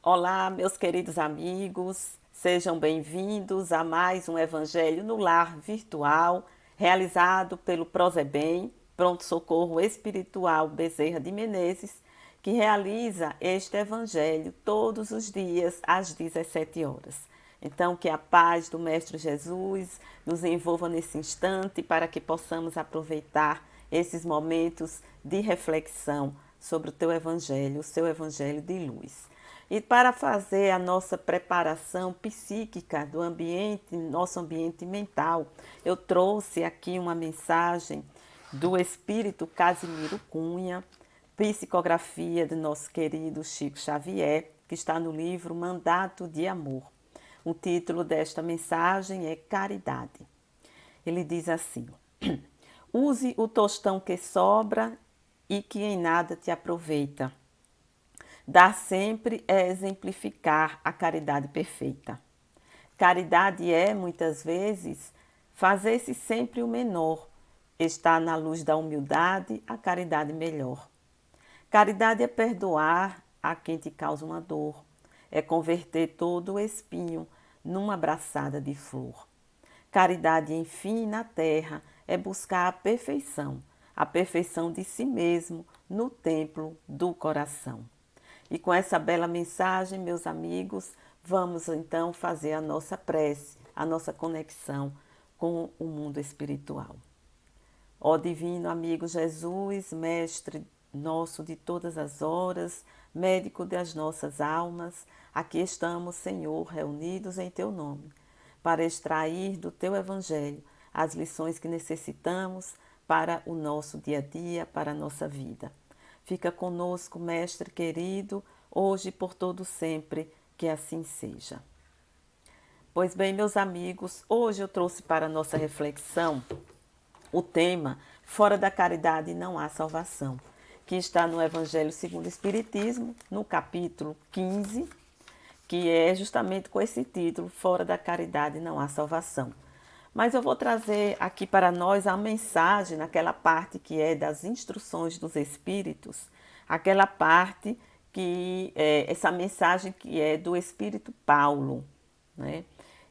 Olá, meus queridos amigos, sejam bem-vindos a mais um Evangelho no Lar virtual, realizado pelo Prozebem, Pronto Socorro Espiritual Bezerra de Menezes, que realiza este Evangelho todos os dias às 17 horas. Então, que a paz do Mestre Jesus nos envolva nesse instante para que possamos aproveitar esses momentos de reflexão sobre o teu Evangelho, o seu Evangelho de luz. E para fazer a nossa preparação psíquica do ambiente, nosso ambiente mental, eu trouxe aqui uma mensagem do Espírito Casimiro Cunha, psicografia do nosso querido Chico Xavier, que está no livro Mandato de Amor. O título desta mensagem é Caridade. Ele diz assim: use o tostão que sobra e que em nada te aproveita. Dar sempre é exemplificar a caridade perfeita. Caridade é, muitas vezes, fazer-se sempre o menor, estar na luz da humildade, a caridade melhor. Caridade é perdoar a quem te causa uma dor, é converter todo o espinho numa abraçada de flor. Caridade, enfim, na terra, é buscar a perfeição de si mesmo no templo do coração. E com essa bela mensagem, meus amigos, vamos então fazer a nossa prece, a nossa conexão com o mundo espiritual. Ó divino amigo Jesus, mestre nosso de todas as horas, médico das nossas almas, aqui estamos, Senhor, reunidos em teu nome, para extrair do teu evangelho as lições que necessitamos para o nosso dia a dia, para a nossa vida. Fica conosco, Mestre querido, hoje e por todo sempre, que assim seja. Pois bem, meus amigos, hoje eu trouxe para a nossa reflexão o tema Fora da caridade não há salvação, que está no Evangelho segundo o Espiritismo, no capítulo 15, que é justamente com esse título, Fora da caridade não há salvação. Mas eu vou trazer aqui para nós a mensagem, naquela parte que é das instruções dos Espíritos, aquela parte que é essa mensagem que é do Espírito Paulo, né?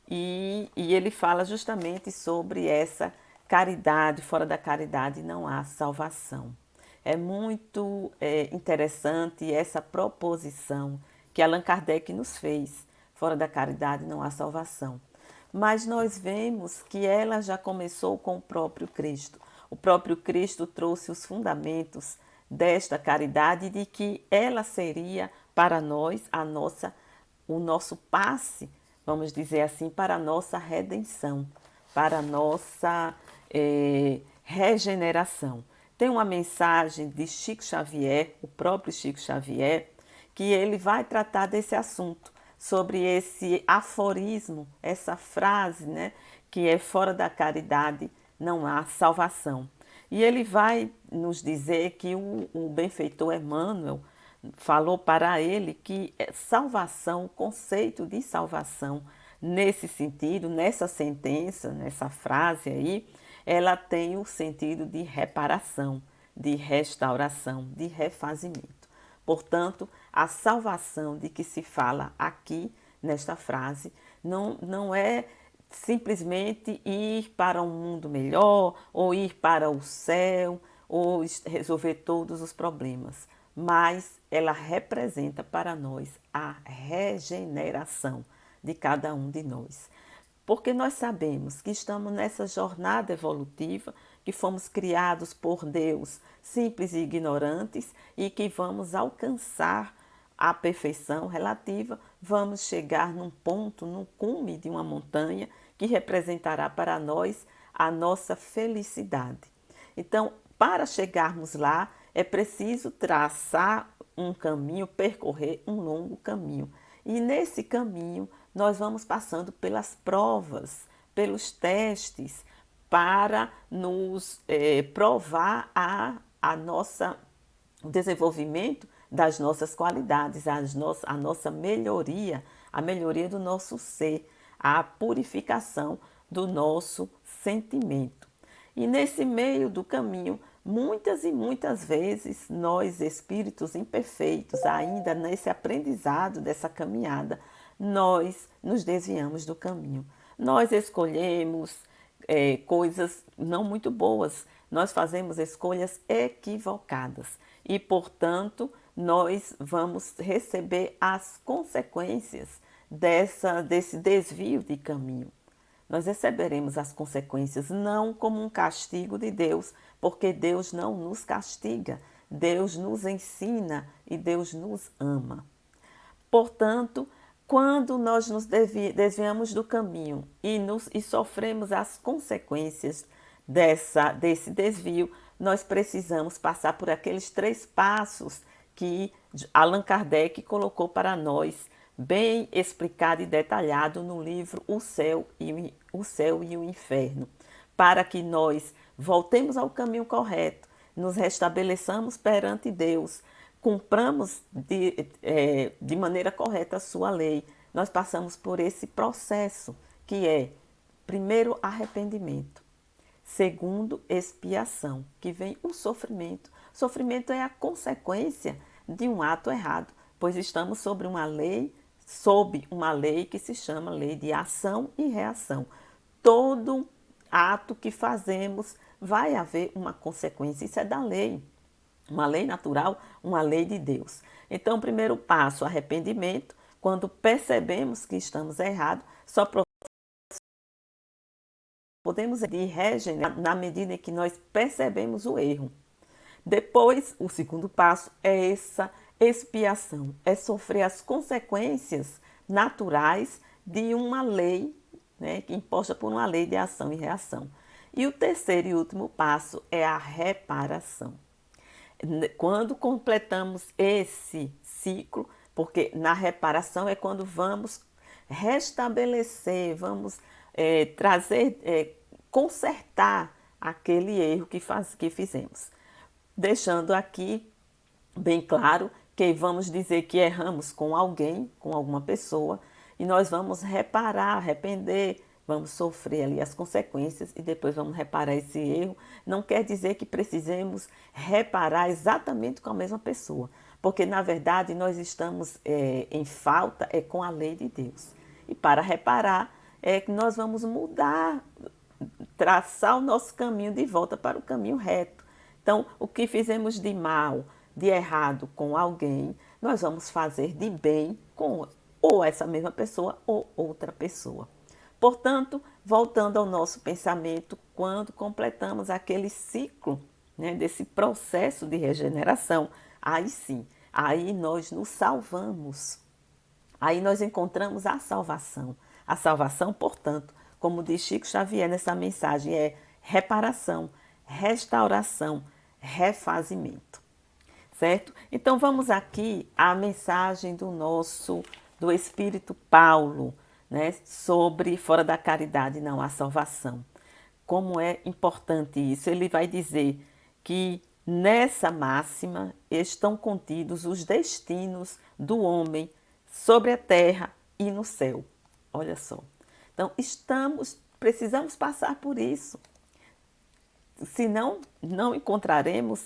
E ele fala justamente sobre essa caridade, fora da caridade não há salvação. É muito interessante essa proposição que Allan Kardec nos fez, fora da caridade não há salvação. Mas nós vemos que ela já começou com o próprio Cristo. O próprio Cristo trouxe os fundamentos desta caridade, de que ela seria para nós o nosso passe, vamos dizer assim, para a nossa redenção, para a nossa regeneração. Tem uma mensagem de Chico Xavier, o próprio Chico Xavier, que ele vai tratar desse assunto, sobre esse aforismo, essa frase, né, que é fora da caridade não há salvação. E ele vai nos dizer que o benfeitor Emmanuel falou para ele que salvação, o conceito de salvação, nesse sentido, nessa sentença, nessa frase aí, ela tem o sentido de reparação, de restauração, de refazimento. Portanto, a salvação de que se fala aqui nesta frase não é simplesmente ir para um mundo melhor, ou ir para o céu, ou resolver todos os problemas, mas ela representa para nós a regeneração de cada um de nós. Porque nós sabemos que estamos nessa jornada evolutiva, que fomos criados por Deus simples e ignorantes e que vamos alcançar a perfeição relativa, vamos chegar num ponto, no cume de uma montanha que representará para nós a nossa felicidade. Então, para chegarmos lá, é preciso traçar um caminho, percorrer um longo caminho. E nesse caminho, nós vamos passando pelas provas, pelos testes, para nos provar o desenvolvimento das nossas qualidades, a nossa melhoria, a melhoria do nosso ser, a purificação do nosso sentimento. E nesse meio do caminho, Muitas e muitas vezes, nós, espíritos imperfeitos, ainda nesse aprendizado dessa caminhada, nós nos desviamos do caminho. Nós escolhemos coisas não muito boas, nós fazemos escolhas equivocadas e, portanto, nós vamos receber as consequências desse desvio de caminho. Nós receberemos as consequências não como um castigo de Deus, porque Deus não nos castiga, Deus nos ensina e Deus nos ama. Portanto, quando nós nos desviamos do caminho e sofremos as consequências desse desvio, nós precisamos passar por aqueles 3 passos que Allan Kardec colocou para nós, bem explicado e detalhado no livro O Céu e o Inferno, para que nós voltemos ao caminho correto, nos restabeleçamos perante Deus, cumpramos de maneira correta a sua lei. Nós passamos por esse processo, que é, primeiro, arrependimento. Segundo, expiação, que vem o sofrimento. O sofrimento é a consequência de um ato errado, pois estamos sob uma lei que se chama lei de ação e reação. Todo ato que fazemos vai haver uma consequência. Isso é da lei. Uma lei natural, uma lei de Deus. Então, o primeiro passo, arrependimento. Quando percebemos que estamos errados, só podemos regenerar na medida em que nós percebemos o erro. Depois, o segundo passo é essa expiação, é sofrer as consequências naturais de uma lei, né, imposta por uma lei de ação e reação. E o terceiro e último passo é a reparação. Quando completamos esse ciclo, porque na reparação é quando vamos restabelecer, vamos consertar aquele erro que fizemos. Deixando aqui bem claro que vamos dizer que erramos com alguém, com alguma pessoa, e nós vamos reparar, arrepender, vamos sofrer ali as consequências e depois vamos reparar esse erro. Não quer dizer que precisemos reparar exatamente com a mesma pessoa, porque na verdade nós estamos em falta com a lei de Deus. E para reparar é que nós vamos mudar, traçar o nosso caminho de volta para o caminho reto. Então, o que fizemos de mal, de errado com alguém, nós vamos fazer de bem com ou essa mesma pessoa ou outra pessoa. Portanto, voltando ao nosso pensamento, quando completamos aquele ciclo, né, desse processo de regeneração, aí sim, aí nós nos salvamos. Aí nós encontramos a salvação. A salvação, portanto, como diz Chico Xavier nessa mensagem, é reparação, restauração, refazimento. Certo? Então vamos aqui à mensagem do Espírito Paulo, né, sobre fora da caridade não há salvação. Como é importante isso? Ele vai dizer que nessa máxima estão contidos os destinos do homem sobre a terra e no céu. Olha só. Então precisamos passar por isso. Senão não encontraremos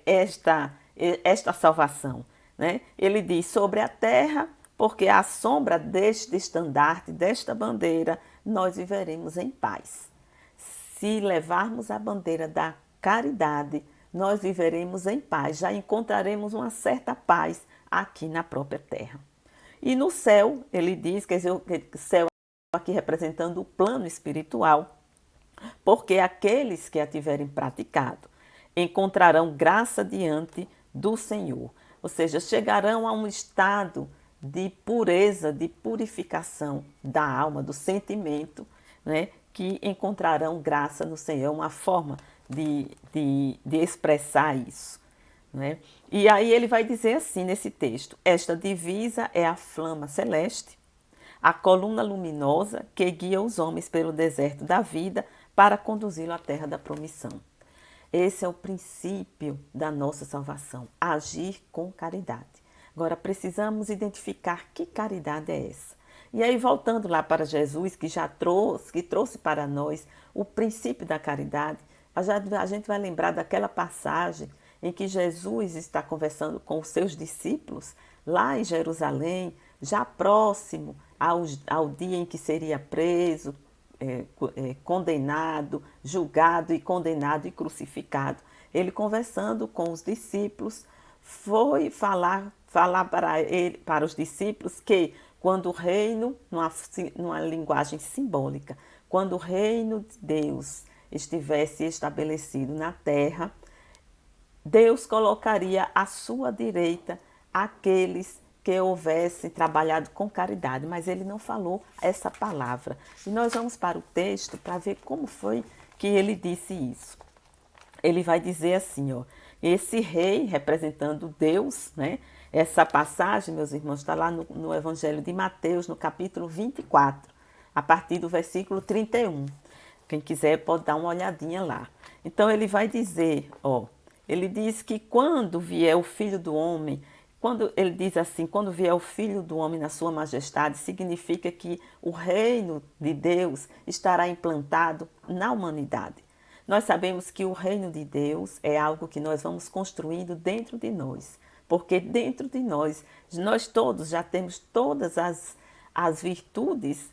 esta salvação, né? Ele diz sobre a terra, porque à sombra deste estandarte, desta bandeira, nós viveremos em paz. Se levarmos a bandeira da caridade, nós viveremos em paz, já encontraremos uma certa paz aqui na própria terra. E no céu, ele diz, quer dizer, o céu aqui representando o plano espiritual, porque aqueles que a tiverem praticado encontrarão graça diante do Senhor, ou seja, chegarão a um estado de pureza, de purificação da alma, do sentimento, né, que encontrarão graça no Senhor, uma forma de expressar isso. Né? E aí ele vai dizer assim nesse texto: esta divisa é a flama celeste, a coluna luminosa que guia os homens pelo deserto da vida para conduzi-lo à terra da promissão. Esse é o princípio da nossa salvação, agir com caridade. Agora, precisamos identificar que caridade é essa. E aí, voltando lá para Jesus, que trouxe para nós o princípio da caridade, a gente vai lembrar daquela passagem em que Jesus está conversando com os seus discípulos lá em Jerusalém, já próximo ao dia em que seria preso, condenado, julgado e condenado e crucificado. Ele conversando com os discípulos, foi falar para os discípulos que quando o reino, numa linguagem simbólica, quando o reino de Deus estivesse estabelecido na terra, Deus colocaria à sua direita aqueles que houvessem trabalhado com caridade, mas ele não falou essa palavra. E nós vamos para o texto para ver como foi que ele disse isso. Ele vai dizer assim, ó, esse rei representando Deus, né? Essa passagem, meus irmãos, está lá no Evangelho de Mateus, no capítulo 24, a partir do versículo 31. Quem quiser pode dar uma olhadinha lá. Então ele vai dizer, ó, ele diz que quando vier o Filho do Homem, quando ele diz assim, quando vier o Filho do Homem na sua majestade, significa que o reino de Deus estará implantado na humanidade. Nós sabemos que o reino de Deus é algo que nós vamos construindo dentro de nós, porque dentro de nós todos já temos todas as virtudes,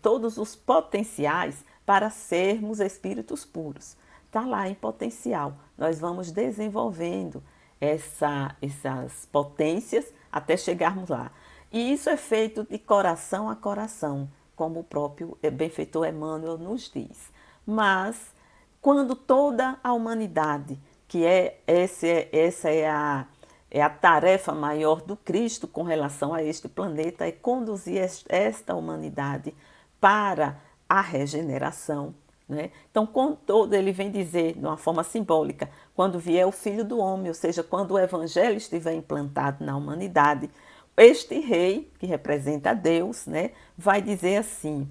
todos os potenciais para sermos espíritos puros. Está lá em potencial. Nós vamos desenvolvendo essas potências até chegarmos lá. E isso é feito de coração a coração, como o próprio benfeitor Emmanuel nos diz. Mas, quando toda a humanidade, que essa é a tarefa maior do Cristo com relação a este planeta, é conduzir esta humanidade para a regeneração. Né? Então, com todo, ele vem dizer, de uma forma simbólica, quando vier o Filho do Homem, ou seja, quando o Evangelho estiver implantado na humanidade, este rei, que representa a Deus, né, vai dizer assim,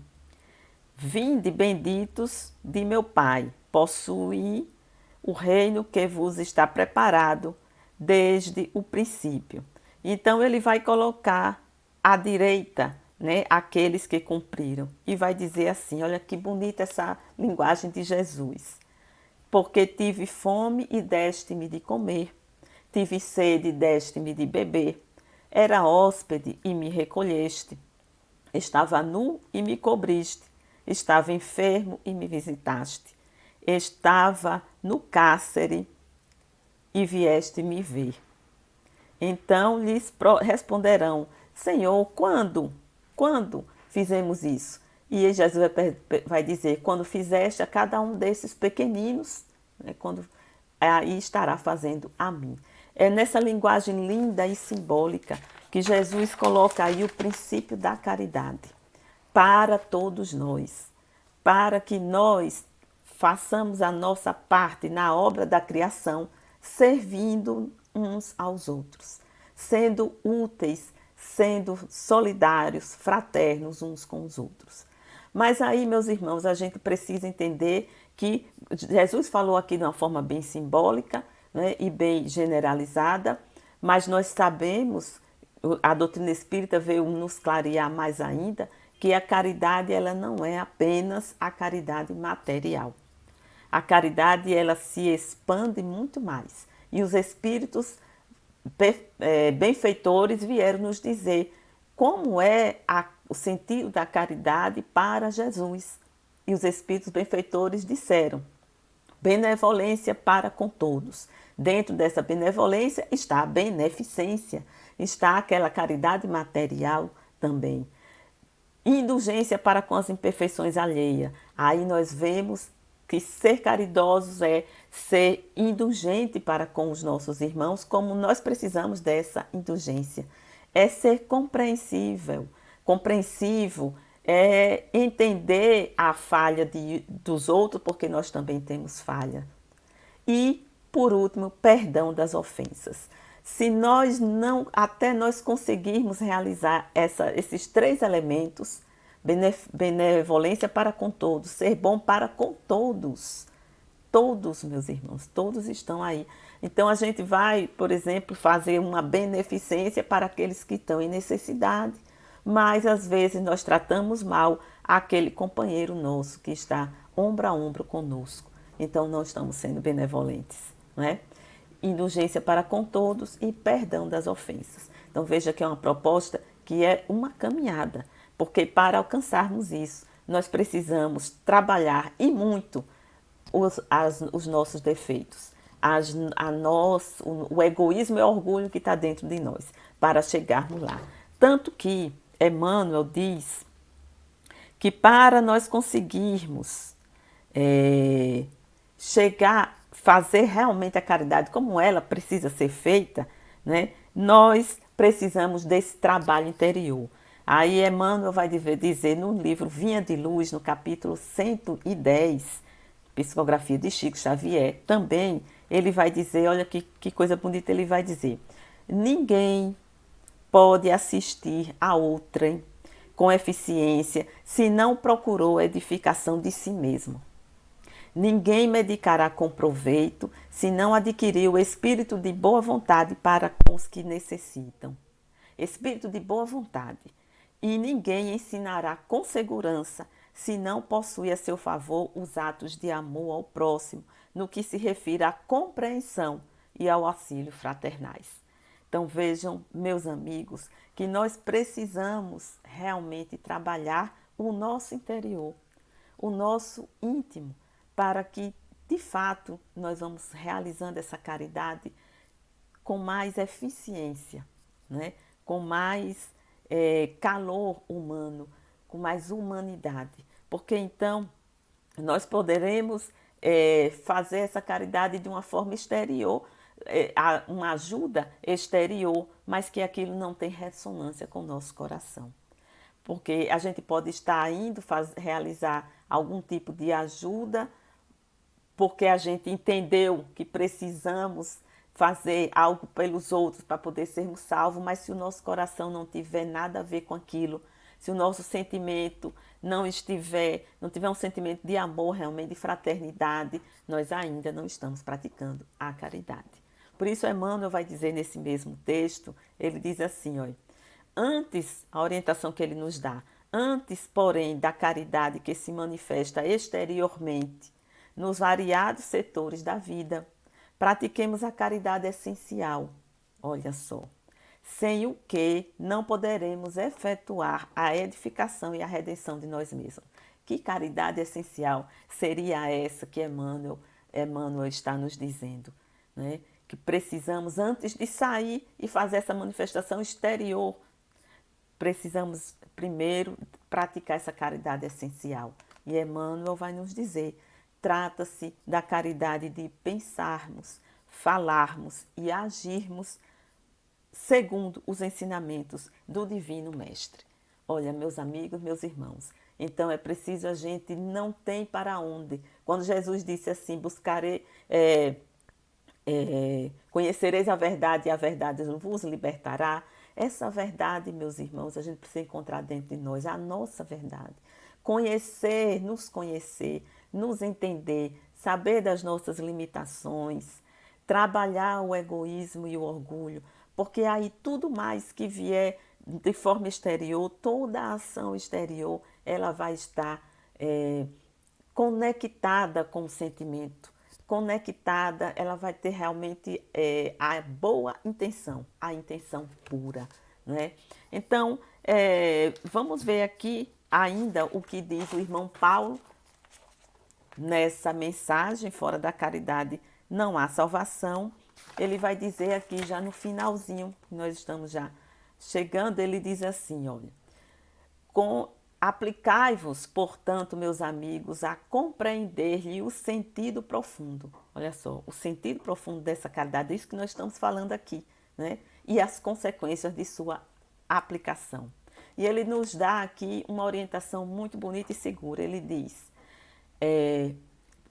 vinde benditos de meu Pai, possuí o reino que vos está preparado desde o princípio. Então, ele vai colocar à direita, né, aqueles que cumpriram. E vai dizer assim, olha que bonita essa linguagem de Jesus. Porque tive fome e deste-me de comer, tive sede e deste-me de beber, era hóspede e me recolheste, estava nu e me cobriste, estava enfermo e me visitaste, estava no cárcere e vieste me ver. Então lhes responderão, Senhor, quando fizemos isso? E Jesus vai dizer, quando fizeste a cada um desses pequeninos, né, aí estará fazendo a mim. É nessa linguagem linda e simbólica que Jesus coloca aí o princípio da caridade para todos nós, para que nós façamos a nossa parte na obra da criação, servindo uns aos outros, sendo úteis, sendo solidários, fraternos uns com os outros. Mas aí, meus irmãos, a gente precisa entender que Jesus falou aqui de uma forma bem simbólica, né, e bem generalizada, mas nós sabemos, a doutrina espírita veio nos clarear mais ainda, que a caridade ela não é apenas a caridade material. A caridade ela se expande muito mais. E os espíritos benfeitores vieram nos dizer como é o sentido da caridade para Jesus. E os espíritos benfeitores disseram, benevolência para com todos. Dentro dessa benevolência está a beneficência, está aquela caridade material também. Indulgência para com as imperfeições alheias. Aí nós vemos que ser caridosos é ser indulgente para com os nossos irmãos, como nós precisamos dessa indulgência. É ser compreensivo, é entender a falha dos outros, porque nós também temos falha. E, por último, perdão das ofensas. Se nós até nós conseguirmos realizar esses três elementos, benevolência para com todos, ser bom para com todos. Todos, meus irmãos, todos estão aí. Então, a gente vai, por exemplo, fazer uma beneficência para aqueles que estão em necessidade, mas às vezes nós tratamos mal aquele companheiro nosso que está ombro a ombro conosco. então não estamos sendo benevolentes, não é? Indulgência para com todos e perdão das ofensas. Então veja que é uma proposta que é uma caminhada, porque para alcançarmos isso, nós precisamos trabalhar e muito os nossos defeitos, o egoísmo e o orgulho que está dentro de nós, para chegarmos lá. Tanto que Emmanuel diz que para nós conseguirmos chegar, fazer realmente a caridade como ela precisa ser feita, né, nós precisamos desse trabalho interior. Aí Emmanuel vai dizer no livro Vinha de Luz, no capítulo 110, Psicografia de Chico Xavier, também ele vai dizer, olha que coisa bonita ele vai dizer: ninguém pode assistir a outrem com eficiência se não procurou a edificação de si mesmo. Ninguém medicará com proveito se não adquiriu o espírito de boa vontade para com os que necessitam. Espírito de boa vontade. E ninguém ensinará com segurança se não possui a seu favor os atos de amor ao próximo, no que se refere à compreensão e ao auxílio fraternais. Então vejam, meus amigos, que nós precisamos realmente trabalhar o nosso interior, o nosso íntimo, para que, de fato, nós vamos realizando essa caridade com mais eficiência, né? Com mais calor humano, com mais humanidade. Porque então nós poderemos fazer essa caridade de uma forma exterior, uma ajuda exterior, mas que aquilo não tem ressonância com o nosso coração. Porque a gente pode estar indo realizar algum tipo de ajuda, porque a gente entendeu que precisamos fazer algo pelos outros para poder sermos salvos, mas se o nosso coração não tiver nada a ver com aquilo, se o nosso sentimento não tiver um sentimento de amor, realmente de fraternidade, nós ainda não estamos praticando a caridade. Por isso Emmanuel vai dizer nesse mesmo texto, ele diz assim, olha, antes, a orientação que ele nos dá, antes, porém, da caridade que se manifesta exteriormente nos variados setores da vida, pratiquemos a caridade essencial, olha só, sem o que não poderemos efetuar a edificação e a redenção de nós mesmos. Que caridade essencial seria essa que Emmanuel está nos dizendo, né? Que precisamos, antes de sair e fazer essa manifestação exterior, precisamos primeiro praticar essa caridade essencial. E Emmanuel vai nos dizer, trata-se da caridade de pensarmos, falarmos e agirmos segundo os ensinamentos do Divino Mestre. Olha, meus amigos, meus irmãos, então é preciso a gente não tem para onde. Quando Jesus disse assim, conhecereis a verdade e a verdade vos libertará, essa verdade, meus irmãos, a gente precisa encontrar dentro de nós, a nossa verdade. Nos entender, saber das nossas limitações, trabalhar o egoísmo e o orgulho, porque aí tudo mais que vier de forma exterior, toda a ação exterior, ela vai estar conectada com o sentimento, conectada, ela vai ter realmente a boa intenção, a intenção pura, né? Então, vamos ver aqui ainda o que diz o irmão Paulo nessa mensagem, fora da caridade não há salvação. Ele vai dizer aqui já no finalzinho, nós estamos já chegando, ele diz assim, olha, aplicai-vos, portanto, meus amigos, a compreender-lhe o sentido profundo. Olha só, o sentido profundo dessa caridade, é isso que nós estamos falando aqui, né? E as consequências de sua aplicação. E ele nos dá aqui uma orientação muito bonita e segura. Ele diz,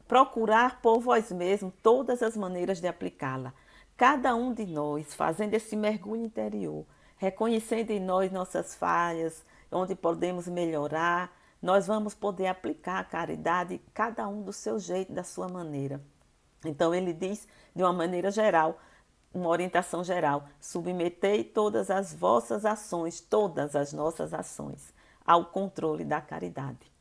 procurar por vós mesmos todas as maneiras de aplicá-la. Cada um de nós fazendo esse mergulho interior, reconhecendo em nós nossas falhas, onde podemos melhorar, nós vamos poder aplicar a caridade, cada um do seu jeito, da sua maneira. Então ele diz, de uma maneira geral, uma orientação geral, submetei todas as vossas ações, todas as nossas ações, ao controle da caridade.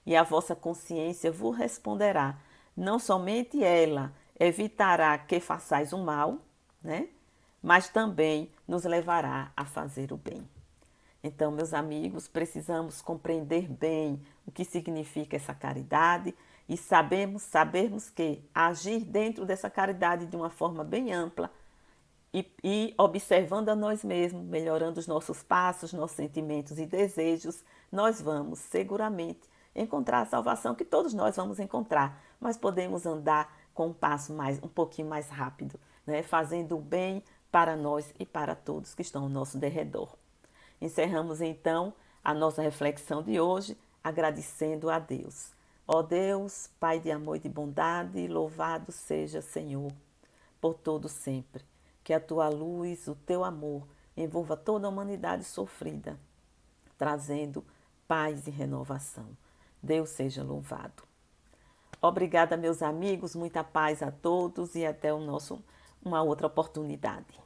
E a vossa consciência vos responderá não somente ela evitará que façais o mal, né? Mas também nos levará a fazer o bem. Então, meus amigos, precisamos compreender bem o que significa essa caridade e sabermos que agir dentro dessa caridade de uma forma bem ampla e observando a nós mesmos, melhorando os nossos passos, nossos sentimentos e desejos, nós vamos seguramente encontrar a salvação que todos nós vamos encontrar, mas podemos andar com um passo um pouquinho mais rápido, né? Fazendo o bem para nós e para todos que estão ao nosso derredor. Encerramos então a nossa reflexão de hoje, agradecendo a Deus. Ó Deus, Pai de amor e de bondade, louvado seja, Senhor, por todo sempre. Que a tua luz, o teu amor, envolva toda a humanidade sofrida, trazendo paz e renovação. Deus seja louvado. Obrigada, meus amigos, muita paz a todos e até uma outra oportunidade.